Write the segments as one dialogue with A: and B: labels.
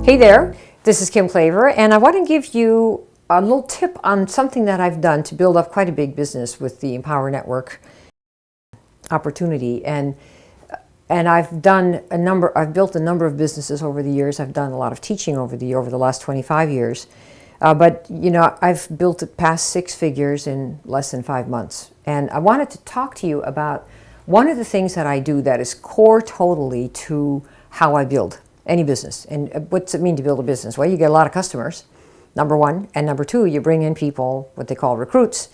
A: Hey there, this is Kim Klaver, and I want to give you a little tip on something that I've done to build up quite a big business with the Empower Network opportunity. And I've built a number of businesses over the years. I've done a lot of teaching over the last 25 years. But you know, I've built it past 6 figures in less than 5 months. And I wanted to talk to you about one of the things that I do that is core totally to how I build any business. And what's it mean to build a business? Well, you get a lot of customers, number one. And number two, you bring in people, what they call recruits,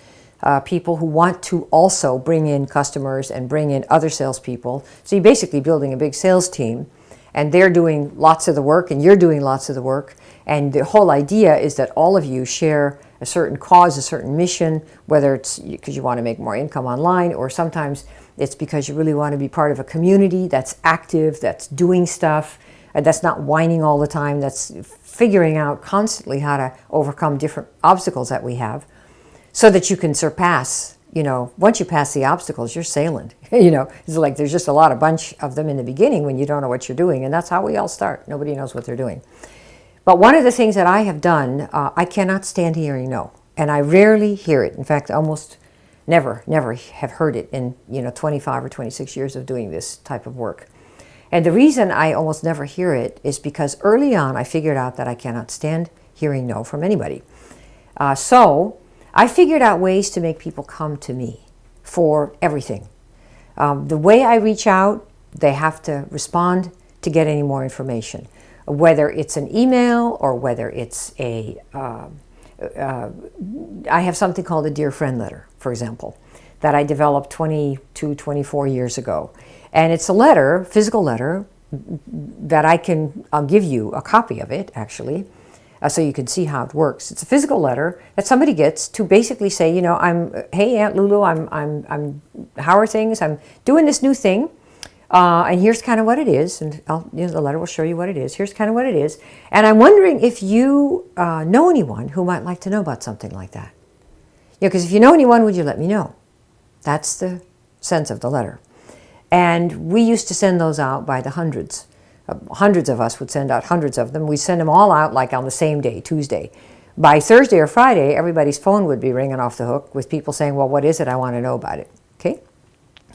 A: people who want to also bring in customers and bring in other salespeople. So you're basically building a big sales team, and they're doing lots of the work and you're doing lots of the work. And the whole idea is that all of you share a certain cause, a certain mission, whether it's because you want to make more income online, or sometimes it's because you really want to be part of a community that's active, that's doing stuff, that's not whining all the time, that's figuring out constantly how to overcome different obstacles that we have so that you can surpass, you know, once you pass the obstacles, you're sailing. You know, it's like there's just a bunch of them in the beginning when you don't know what you're doing, and that's how we all start. Nobody knows what they're doing. But one of the things that I have done, I cannot stand hearing no, and I rarely hear it. In fact, almost never have heard it in 25 or 26 years of doing this type of work. And the reason I almost never hear it is because early on I figured out that I cannot stand hearing no from anybody. So I figured out ways to make people come to me for everything. The way I reach out, they have to respond to get any more information. Whether it's an email or whether it's I have something called a Dear Friend letter, for example, that I developed 24 years ago. And it's a letter, physical letter, that I'll give you a copy of it, actually, so you can see how it works. It's a physical letter that somebody gets to basically say, you know, hey Aunt Lulu, how are things? I'm doing this new thing, and here's kind of what it is. And the letter will show you what it is. Here's kind of what it is. And I'm wondering if you know anyone who might like to know about something like that. You know, because if you know anyone, would you let me know? That's the sense of the letter. And we used to send those out by the hundreds. Hundreds of us would send out hundreds of them. We send them all out like on the same day, Tuesday. By Thursday or Friday, everybody's phone would be ringing off the hook with people saying, well, what is it? I want to know about it. Okay?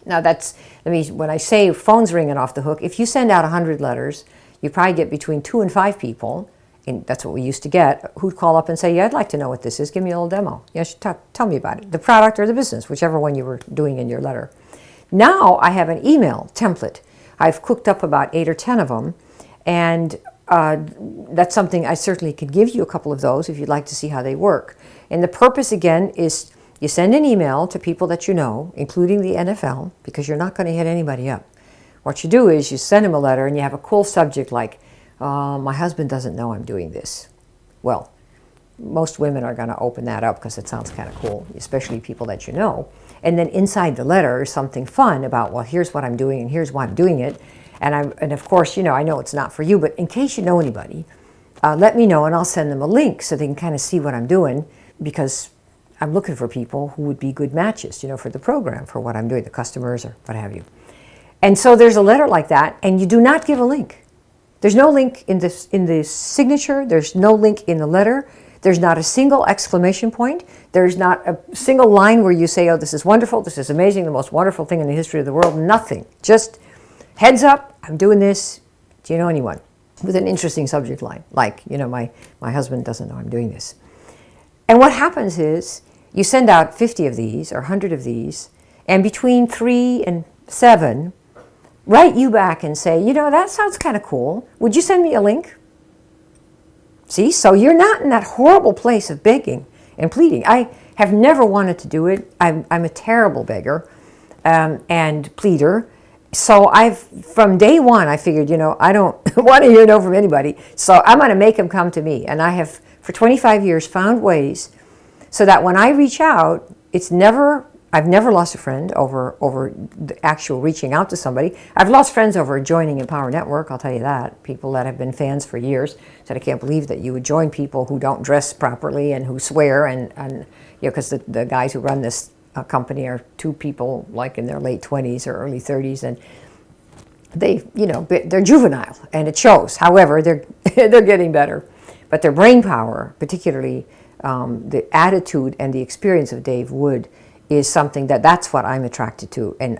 A: Now when I say phones ringing off the hook, if you send out 100 letters, you probably get between 2 and 5 people, and that's what we used to get, who'd call up and say, yeah, I'd like to know what this is. Give me a little demo. Yes, tell me about it. The product or the business, whichever one you were doing in your letter. Now I have an email template. I've cooked up about 8 or 10 of them, and that's something I certainly could give you a couple of those if you'd like to see how they work. And the purpose, again, is you send an email to people that you know, including the NFL, because you're not going to hit anybody up. What you do is you send them a letter and you have a cool subject like, my husband doesn't know I'm doing this. Well, most women are going to open that up because it sounds kind of cool, especially people that you know. And then inside the letter is something fun about, well, here's what I'm doing and here's why I'm doing it. And of course, you know, I know it's not for you, but in case you know anybody, let me know and I'll send them a link so they can kind of see what I'm doing, because I'm looking for people who would be good matches, you know, for the program, for what I'm doing, the customers or what have you. And so there's a letter like that, and you do not give a link. There's no link in the signature. There's no link in the letter. There's not a single exclamation point. There's not a single line where you say, oh, this is wonderful, this is amazing, the most wonderful thing in the history of the world. Nothing. Just heads up, I'm doing this. Do you know anyone? With an interesting subject line, like, you know, my husband doesn't know I'm doing this. And what happens is you send out 50 of these or 100 of these, and between 3 and 7 write you back and say, you know, that sounds kind of cool. Would you send me a link? See, so you're not in that horrible place of begging and pleading. I have never wanted to do it. I'm a terrible beggar and pleader. So from day one, I figured, you know, I don't want to hear no from anybody. So I'm going to make them come to me. And I have, for 25 years, found ways so that when I reach out, I've never lost a friend over the actual reaching out to somebody. I've lost friends over joining Empower Network, I'll tell you that. People that have been fans for years said, I can't believe that you would join people who don't dress properly and who swear, and you know, because the guys who run this company are 2 people like in their late 20s or early 30s, and they're juvenile, and it shows. However, they're getting better, but their brain power, particularly the attitude and the experience of Dave Wood, is something that's what I'm attracted to, and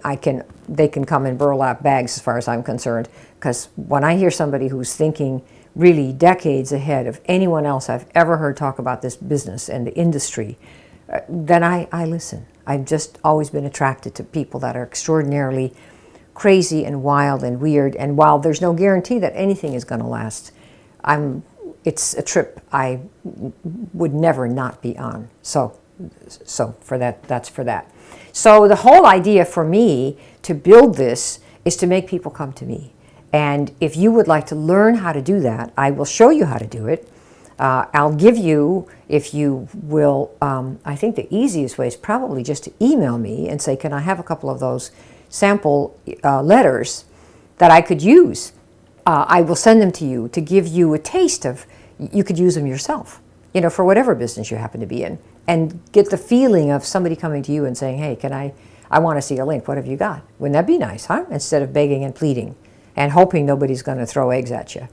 A: they can come in burlap bags as far as I'm concerned, because when I hear somebody who's thinking really decades ahead of anyone else I've ever heard talk about this business and the industry, then I listen. I've just always been attracted to people that are extraordinarily crazy and wild and weird, and while there's no guarantee that anything is going to last, it's a trip I would never not be on. So for that, that's for that. So the whole idea for me to build this is to make people come to me. And if you would like to learn how to do that, I will show you how to do it. I'll give you, if you will, I think the easiest way is probably just to email me and say, can I have a couple of those sample letters that I could use? I will send them to you to give you a taste of, you could use them yourself, for whatever business you happen to be in, and get the feeling of somebody coming to you and saying, hey, I want to see a link. What have you got? Wouldn't that be nice, huh? Instead of begging and pleading and hoping nobody's going to throw eggs at you.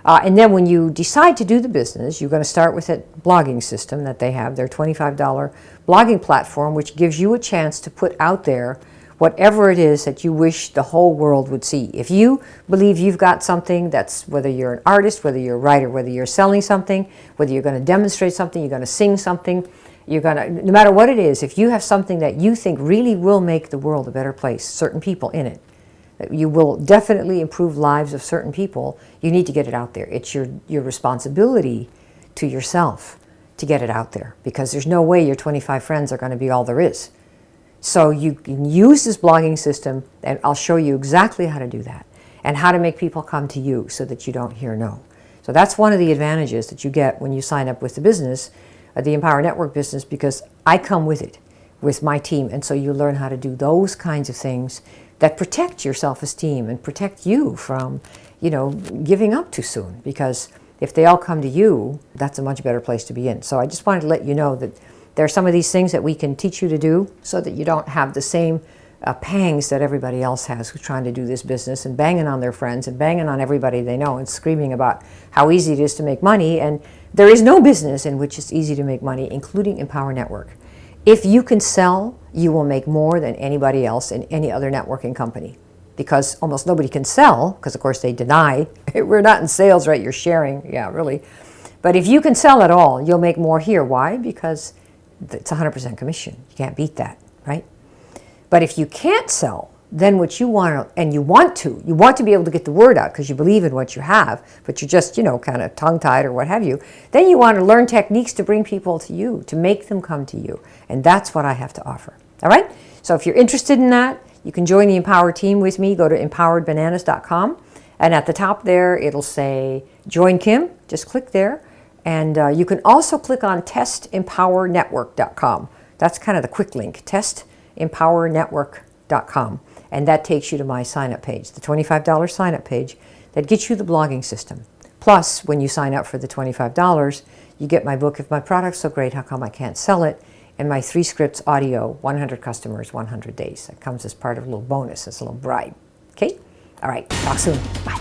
A: And then when you decide to do the business, you're going to start with that blogging system that they have, their $25 blogging platform, which gives you a chance to put out there whatever it is that you wish the whole world would see. If you believe you've got something, that's whether you're an artist, whether you're a writer, whether you're selling something, whether you're going to demonstrate something, you're going to sing something, no matter what it is, if you have something that you think really will make the world a better place, certain people in it, you will definitely improve lives of certain people, you need to get it out there. It's your responsibility to yourself to get it out there, because there's no way your 25 friends are going to be all there is. So you can use this blogging system, and I'll show you exactly how to do that and how to make people come to you so that you don't hear no. So that's one of the advantages that you get when you sign up with the business, the Empower Network business, because I come with it, with my team, and so you learn how to do those kinds of things that protect your self-esteem and protect you from, giving up too soon, because if they all come to you, that's a much better place to be in. So I just wanted to let you know that there are some of these things that we can teach you to do so that you don't have the same pangs that everybody else has who's trying to do this business and banging on their friends and banging on everybody they know and screaming about how easy it is to make money. And there is no business in which it's easy to make money, including Empower Network. If you can sell, you will make more than anybody else in any other networking company, because almost nobody can sell, because of course they deny, we're not in sales, right? You're sharing, yeah, really. But if you can sell at all, you'll make more here. Why? Because it's 100% commission. You can't beat that, right? But if you can't sell, then what you want to, and you want to be able to get the word out because you believe in what you have, but you're just, kind of tongue-tied or what have you, then you want to learn techniques to bring people to you, to make them come to you. And that's what I have to offer. All right? So if you're interested in that, you can join the Empower team with me. Go to empoweredbananas.com. And at the top there, it'll say Join Kim. Just click there. And you can also click on testempowerNetwork.com. That's kind of the quick link, testempowerNetwork.com. And that takes you to my sign-up page, the $25 sign-up page that gets you the blogging system. Plus, when you sign up for the $25, you get my book, If My Product's So Great, How Come I Can't Sell It? And my 3 scripts audio, 100 customers, 100 days. That comes as part of a little bonus, as a little bribe. Okay? All right. Talk soon. Bye.